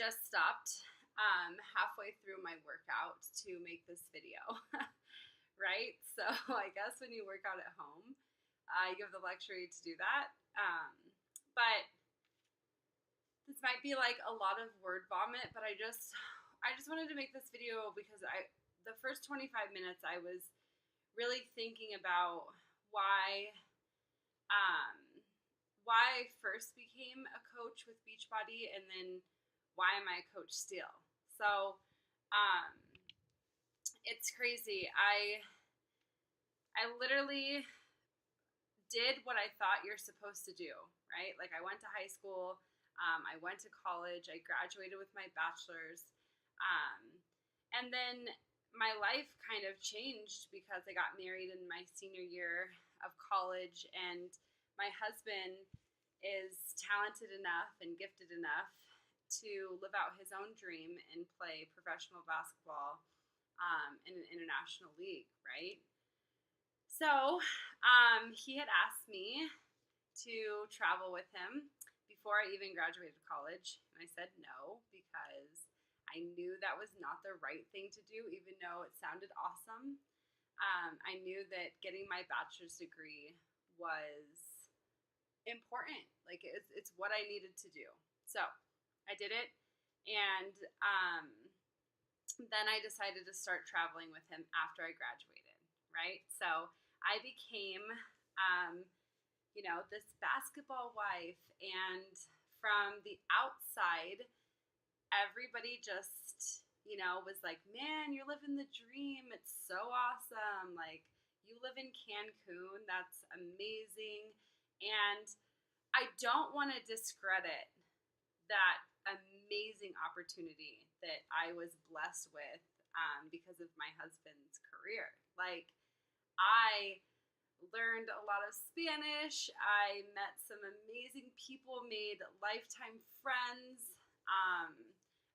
just stopped halfway through my workout to make this video, right? So I guess when you work out at home, you have the luxury to do that. But this might be like a lot of word vomit, but I just wanted to make this video because the first 25 minutes I was really thinking about why I first became a coach with Beachbody, and then why am I a coach still? So it's crazy. I literally did what I thought you're supposed to do, right? Like, I went to high school, I went to college, I graduated with my bachelor's, and then my life kind of changed because I got married in my senior year of college, and my husband is talented enough and gifted enough to live out his own dream and play professional basketball in an international league, right? So he had asked me to travel with him before I even graduated college, and I said no because I knew that was not the right thing to do, even though it sounded awesome. I knew that getting my bachelor's degree was important. Like, it's what I needed to do. So I did it, and then I decided to start traveling with him after I graduated, right? So I became, this basketball wife, and from the outside, everybody just, was like, man, you're living the dream. It's so awesome. Like, you live in Cancun. That's amazing. And I don't want to discredit that amazing opportunity that I was blessed with because of my husband's career. Like, I learned a lot of Spanish. I met some amazing people, made lifetime friends.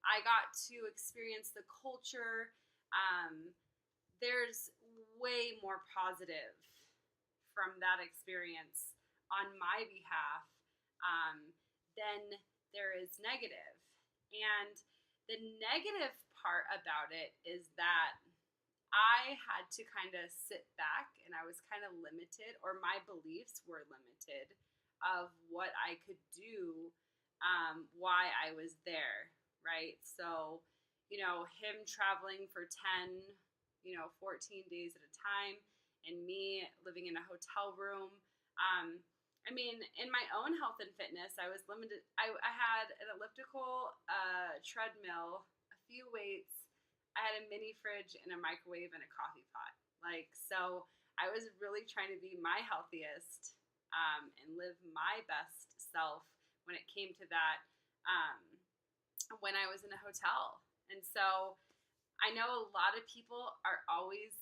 I got to experience the culture. There's way more positive from that experience on my behalf than there is negative. And the negative part about it is that I had to kind of sit back, and I was kind of limited, or my beliefs were limited of what I could do, why I was there, right? So, him traveling for 10, 14 days at a time, and me living in a hotel room. In my own health and fitness, I was limited. I had an elliptical, treadmill, a few weights. I had a mini fridge and a microwave and a coffee pot. So I was really trying to be my healthiest and live my best self when it came to that when I was in a hotel. And so I know a lot of people are always,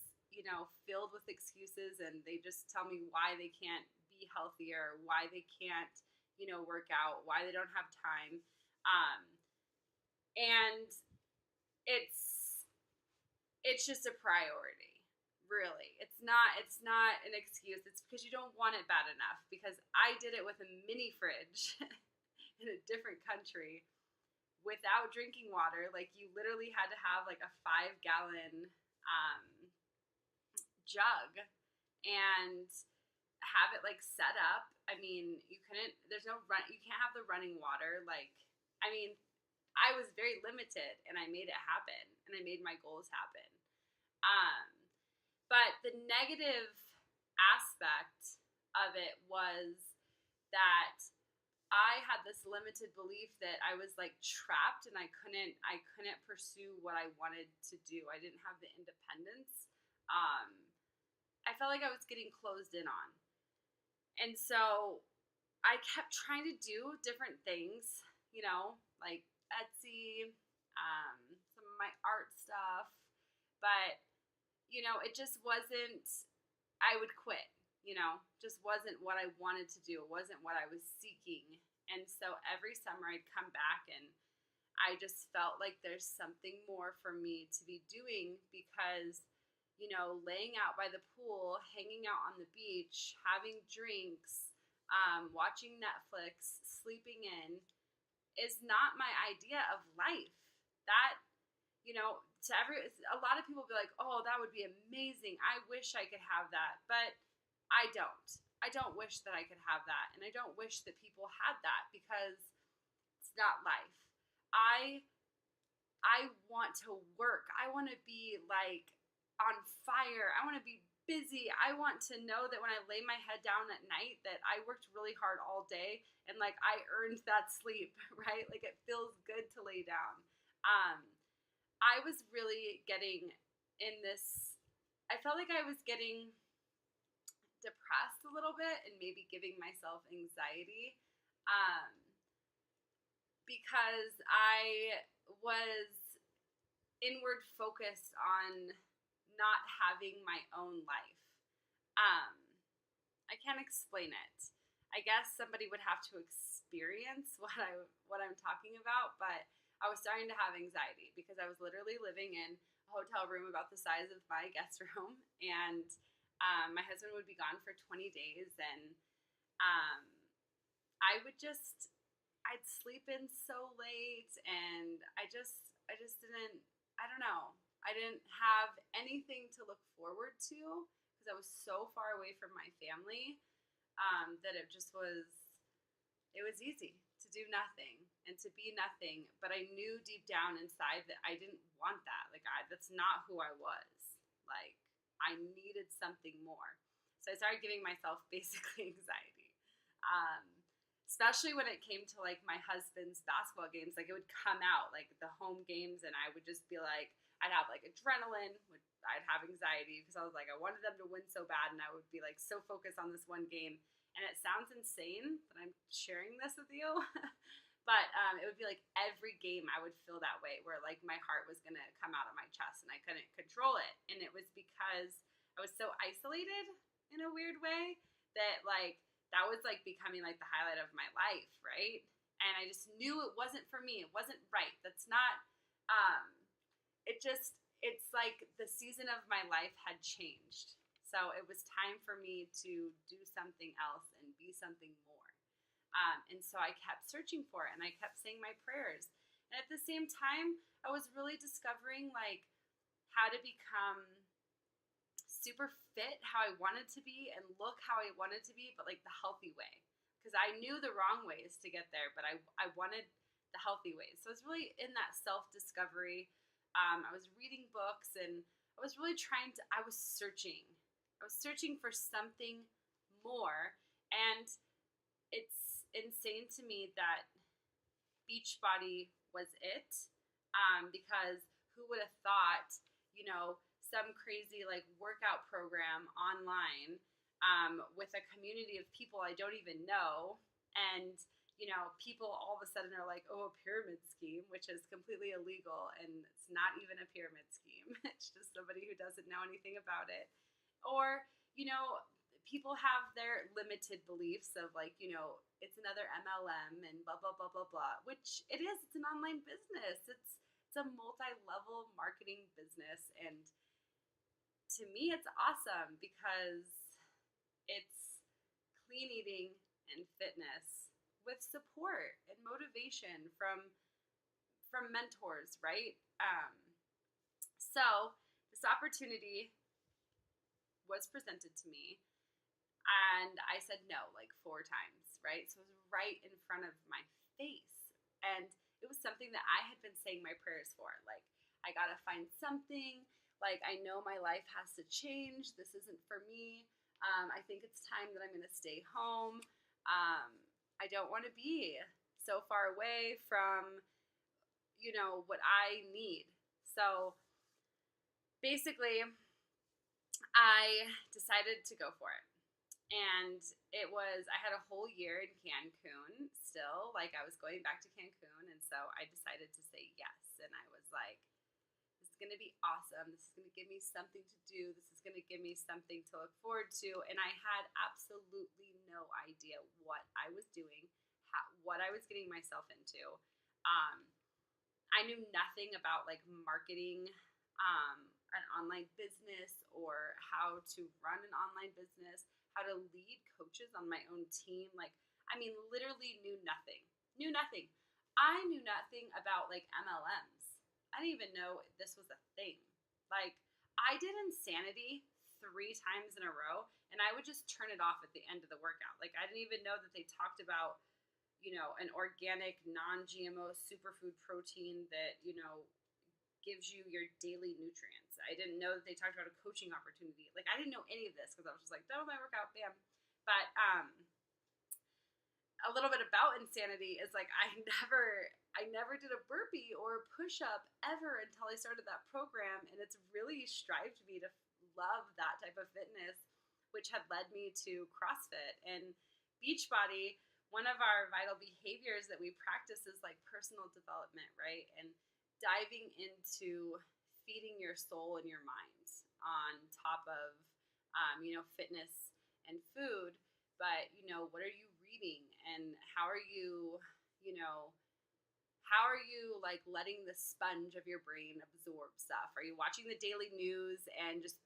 filled with excuses, and they just tell me why they can't be healthier, why they can't, work out, why they don't have time. And it's just a priority, really. It's not an excuse. It's because you don't want it bad enough, because I did it with a mini fridge in a different country without drinking water. Like, you literally had to have like a 5-gallon jug and have it like set up. You can't have the running water. I was very limited, and I made it happen, and I made my goals happen. But the negative aspect of it was that I had this limited belief that I was like trapped, and I couldn't pursue what I wanted to do. I didn't have the independence. I felt like I was getting closed in on. And so I kept trying to do different things, like Etsy, some of my art stuff, but, it just wasn't, I would quit, just wasn't what I wanted to do. It wasn't what I was seeking. And so every summer I'd come back, and I just felt like there's something more for me to be doing, because, laying out by the pool, hanging out on the beach, having drinks, watching Netflix, sleeping in, is not my idea of life. That, a lot of people be like, oh, that would be amazing. I wish I could have that. But I don't. I don't wish that I could have that. And I don't wish that people had that, because it's not life. I want to work. I want to be like on fire. I want to be busy. I want to know that when I lay my head down at night that I worked really hard all day and like I earned that sleep, right? Like it feels good to lay down. I was really getting in this, I felt like I was getting depressed a little bit and maybe giving myself anxiety, because I was inward focused on not having my own life. I can't explain it. I guess somebody would have to experience what I'm talking about, but I was starting to have anxiety because I was literally living in a hotel room about the size of my guest room, and my husband would be gone for 20 days, and I'd sleep in so late, and I just didn't, I don't know, I didn't have anything to look forward to because I was so far away from my family, that it was easy to do nothing and to be nothing. But I knew deep down inside that I didn't want that. Like, that's not who I was. Like, I needed something more. So I started giving myself basically anxiety. Especially when it came to like my husband's basketball games, like it would come out, like the home games, and I would just be like, I'd have like adrenaline, I'd have anxiety because I was like, I wanted them to win so bad, and I would be like so focused on this one game. And it sounds insane that I'm sharing this with you, but it would be like every game I would feel that way, where like my heart was gonna come out of my chest and I couldn't control it. And it was because I was so isolated in a weird way that like that was like becoming like the highlight of my life, right? And I just knew it wasn't for me. It wasn't right. That's not, it's like the season of my life had changed. So it was time for me to do something else and be something more. And so I kept searching for it, and I kept saying my prayers. And at the same time, I was really discovering like how to become super fit, how I wanted to be, and look how I wanted to be, but like the healthy way. Because I knew the wrong ways to get there, but I wanted the healthy ways. So I was really in that self-discovery. I was reading books, and I was really I was searching. I was searching for something more. And it's insane to me that Beachbody was it, because who would have thought, some crazy like workout program online, with a community of people I don't even know, and people all of a sudden are like, oh, a pyramid scheme, which is completely illegal, and it's not even a pyramid scheme. It's just somebody who doesn't know anything about it. Or, people have their limited beliefs of like, it's another MLM and blah, blah, blah, blah, blah, which it is. It's an online business. It's a multi-level marketing business. And to me, it's awesome because it's clean eating and fitness with support and motivation from mentors, right? So this opportunity was presented to me, and I said no like 4 times, right? So it was right in front of my face, and it was something that I had been saying my prayers for. Like, I gotta find something. Like, I know my life has to change. This isn't for me. I think it's time that I'm gonna stay home. I don't want to be so far away from, what I need. So basically, I decided to go for it. And I had a whole year in Cancun still. Like, I was going back to Cancun. And so I decided to say yes. And I was like, this is going to be awesome. This is going to give me something to do. This is going to give me something to look forward to. And I had absolutely no idea what I was doing, what I was getting myself into. I knew nothing about like marketing, an online business, or how to run an online business, how to lead coaches on my own team. Like, I mean, literally knew nothing. I knew nothing about like MLMs. I didn't even know this was a thing. Like, I did Insanity 3 times in a row, and I would just turn it off at the end of the workout. Like, I didn't even know that they talked about, an organic, non-GMO superfood protein that, gives you your daily nutrients. I didn't know that they talked about a coaching opportunity. Like, I didn't know any of this because I was just like, done with my workout, bam. But a little bit about Insanity is like I never did a burpee or a push-up ever until I started that program, and it's really strived me to love that type of fitness, which had led me to CrossFit and Beachbody. One of our vital behaviors that we practice is like personal development, right? And diving into feeding your soul and your mind on top of fitness and food. But what are you reading, and how are you like letting the sponge of your brain absorb stuff? Are you watching the daily news and just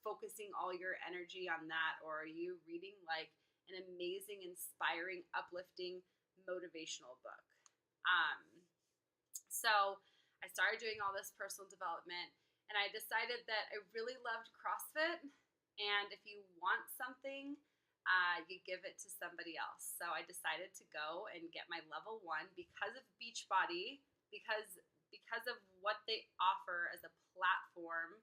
focusing all your energy on that, or are you reading like an amazing, inspiring, uplifting, motivational book? So I started doing all this personal development, and I decided that I really loved CrossFit, and if you want something, you give it to somebody else. So I decided to go and get my level 1 because of Beachbody, because of what they offer as a platform.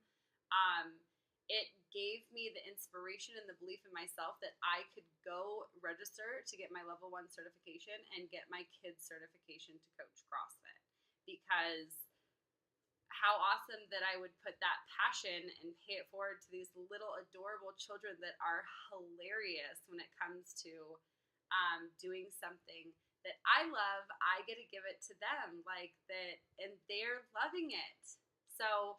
It gave me the inspiration and the belief in myself that I could go register to get my level 1 certification and get my kids' certification to coach CrossFit. Because how awesome that I would put that passion and pay it forward to these little adorable children that are hilarious when it comes to doing something that I love. I get to give it to them like that, and they're loving it. So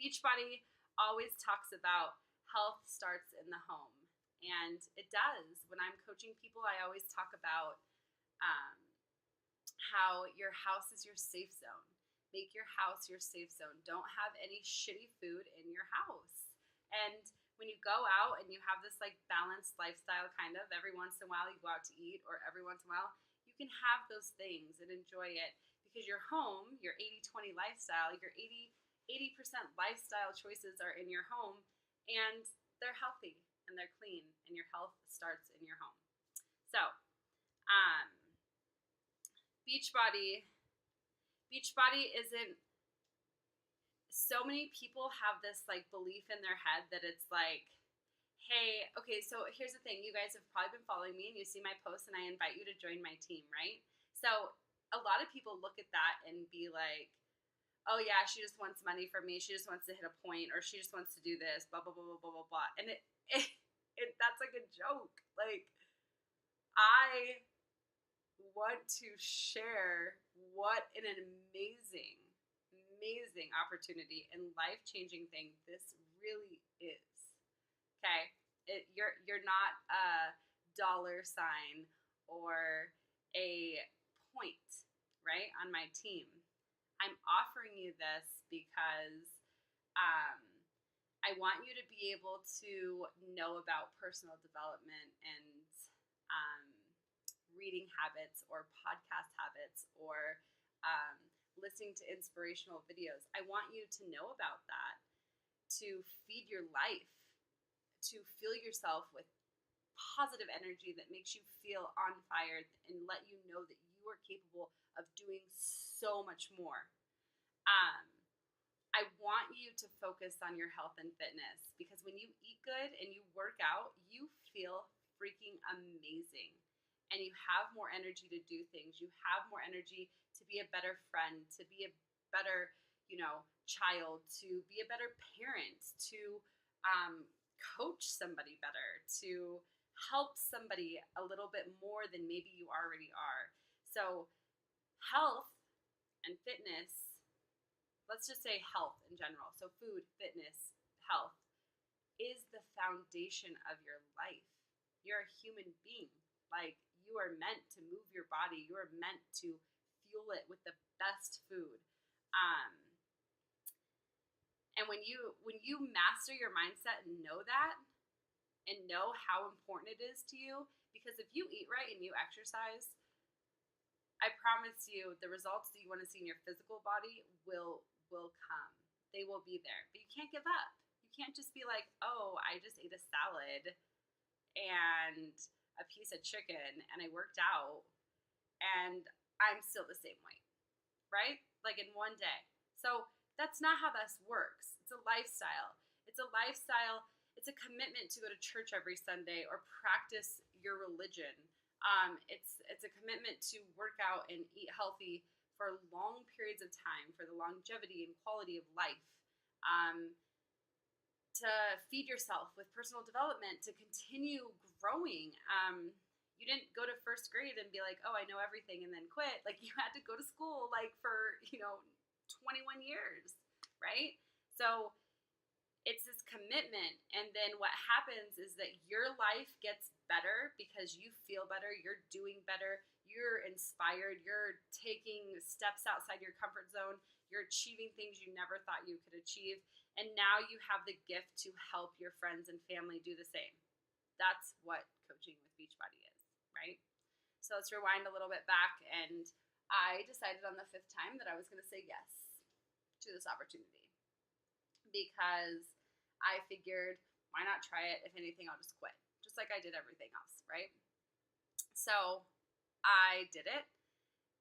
Beachbody always talks about health starts in the home, and it does. When I'm coaching people, I always talk about how your house is your safe zone. Make your house your safe zone. Don't have any shitty food in your house. And when you go out and you have this like balanced lifestyle, kind of every once in a while you go out to eat, or every once in a while you can have those things and enjoy it, because your home, your 80-20 lifestyle, your 80% lifestyle choices are in your home, and they're healthy and they're clean, and your health starts in your home. So Beachbody isn't, so many people have this like belief in their head that it's like, hey, okay, so here's the thing. You guys have probably been following me and you see my posts and I invite you to join my team, right? So a lot of people look at that and be like, oh yeah, she just wants money from me. She just wants to hit a point, or she just wants to do this, blah, blah, blah, blah, blah, blah, blah. And that's like a joke. Like, I want to share what an amazing opportunity and life-changing thing this really is. Okay, you're not a dollar sign or a point, right, on my team. I'm offering you this because I want you to be able to know about personal development and reading habits or podcast habits or listening to inspirational videos. I want you to know about that, to feed your life, to fill yourself with positive energy that makes you feel on fire and let you know that you are capable of doing so much more. I want you to focus on your health and fitness, because when you eat good and you work out, you feel freaking amazing. And you have more energy to do things. You have more energy to be a better friend, to be a better, child, to be a better parent, to coach somebody better, to help somebody a little bit more than maybe you already are. So health and fitness, let's just say health in general. So food, fitness, health is the foundation of your life. You're a human being. Like, you are meant to move your body. You are meant to fuel it with the best food. And when you master your mindset and know that, and know how important it is to you, because if you eat right and you exercise, promise you, the results that you want to see in your physical body will come. They will be there. But you can't give up. You can't just be like, oh, I just ate a salad and a piece of chicken and I worked out and I'm still the same weight, right? Like in one day. So that's not how this works. It's a lifestyle. It's a lifestyle. It's a commitment to go to church every Sunday or practice your religion. It's a commitment to work out and eat healthy for long periods of time, for the longevity and quality of life. To feed yourself with personal development, to continue growing. You didn't go to first grade and be like, oh, I know everything and then quit. Like you had to go to school like for, 21 years, right? So it's this commitment. And then what happens is that your life gets better because you feel better, you're doing better, you're inspired, you're taking steps outside your comfort zone, you're achieving things you never thought you could achieve. And now you have the gift to help your friends and family do the same. That's what coaching with Beachbody is, right? So let's rewind a little bit back. And I decided on the 5th time that I was going to say yes to this opportunity because I figured, why not try it? If anything, I'll just quit, just like I did everything else, right? So I did it,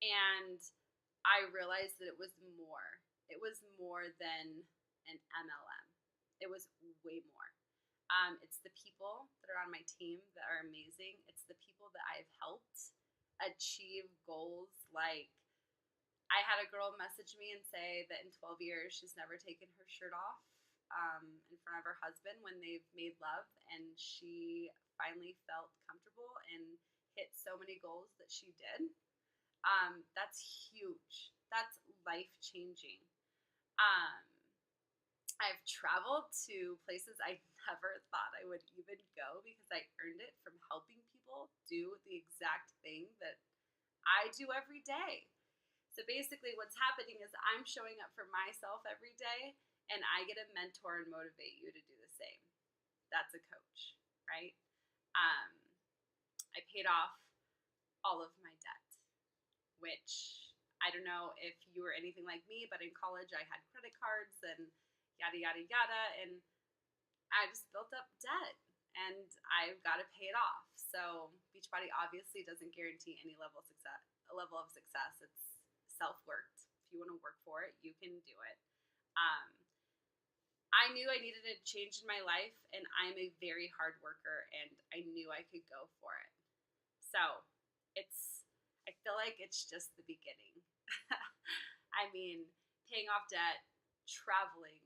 and I realized that it was more. It was more than an MLM. It was way more. It's the people that are on my team that are amazing. It's the people that I've helped achieve goals. Like, I had a girl message me and say that in 12 years she's never taken her shirt off in front of her husband when they've made love, and she finally felt comfortable and hit so many goals that she did. That's huge. That's life-changing. I've traveled to places I never thought I would even go because I earned it from helping people do the exact thing that I do every day. So basically what's happening is I'm showing up for myself every day, and I get to mentor and motivate you to do the same. That's a coach, right? I paid off all of my debt, which I don't know if you were anything like me, but in college I had credit cards and yada, yada, yada, and I just built up debt, and I've got to pay it off. So Beachbody obviously doesn't guarantee any level of success. It's self-worked. If you want to work for it, you can do it. I knew I needed a change in my life, and I'm a very hard worker, and I knew I could go for it. So I feel like it's just the beginning. I mean, paying off debt, traveling,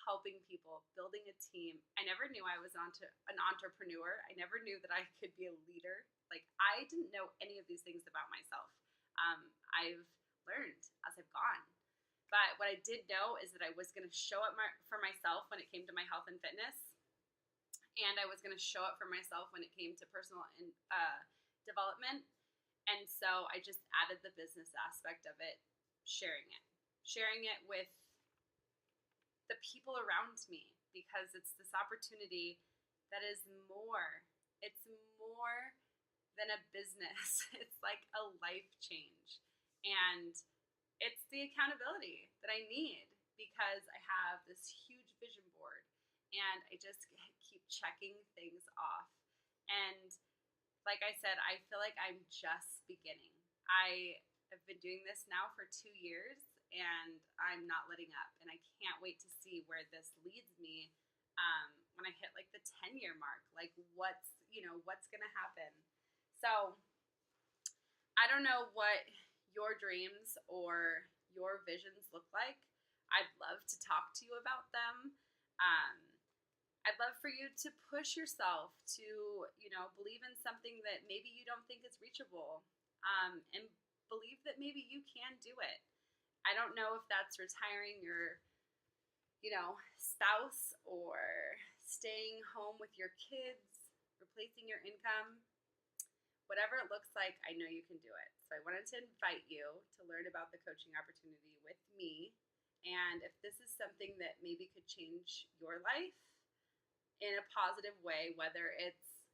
helping people, building a team. I never knew I was an entrepreneur. I never knew that I could be a leader. Like, I didn't know any of these things about myself. I've learned as I've gone. But what I did know is that I was going to show up for myself when it came to my health and fitness. And I was going to show up for myself when it came to personal development. And so I just added the business aspect of it, sharing it with the people around me, because it's this opportunity that is more. It's more than a business. It's like a life change. And it's the accountability that I need because I have this huge vision board and I just keep checking things off. And like I said, I feel like I'm just beginning. I have been doing this now for 2 years and I'm not letting up. And I can't wait to see where this leads me when I hit like the 10-year mark. Like what's going to happen. So I don't know what your dreams or your visions look like. I'd love to talk to you about them. I'd love for you to push yourself to, believe in something that maybe you don't think is reachable, and believe that maybe you can do it. I don't know if that's retiring your, spouse or staying home with your kids, replacing your income. Whatever it looks like, I know you can do it. So I wanted to invite you to learn about the coaching opportunity with me. And if this is something that maybe could change your life in a positive way, whether it's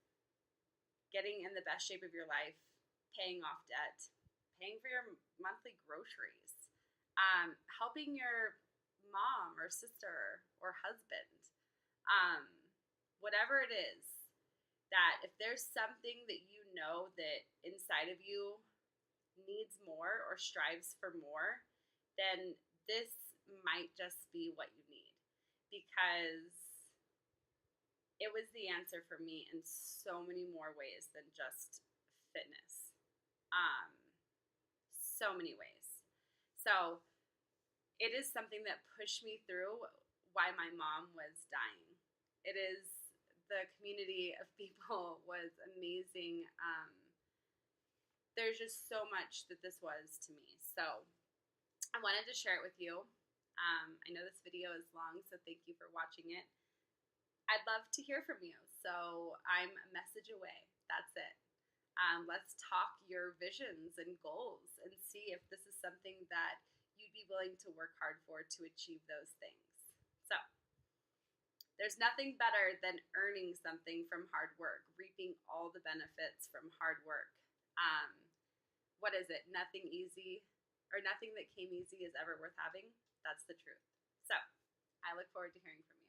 getting in the best shape of your life, paying off debt, paying for your monthly groceries, helping your mom or sister or husband, um, whatever it is, that if there's something that you know that inside of you needs more or strives for more, then this might just be what you need, because it was the answer for me in so many more ways than just fitness. Um, so many ways. So it is something that pushed me through why my mom was dying. It is, the community of people was amazing. There's just so much that this was to me. So I wanted to share it with you. I know this video is long, so thank you for watching it. I'd love to hear from you. So I'm a message away. That's it. Let's talk your visions and goals and see if this is something that you'd be willing to work hard for to achieve those things. So there's nothing better than earning something from hard work, reaping all the benefits from hard work. What is it? Nothing easy, or nothing that came easy is ever worth having. That's the truth. So I look forward to hearing from you.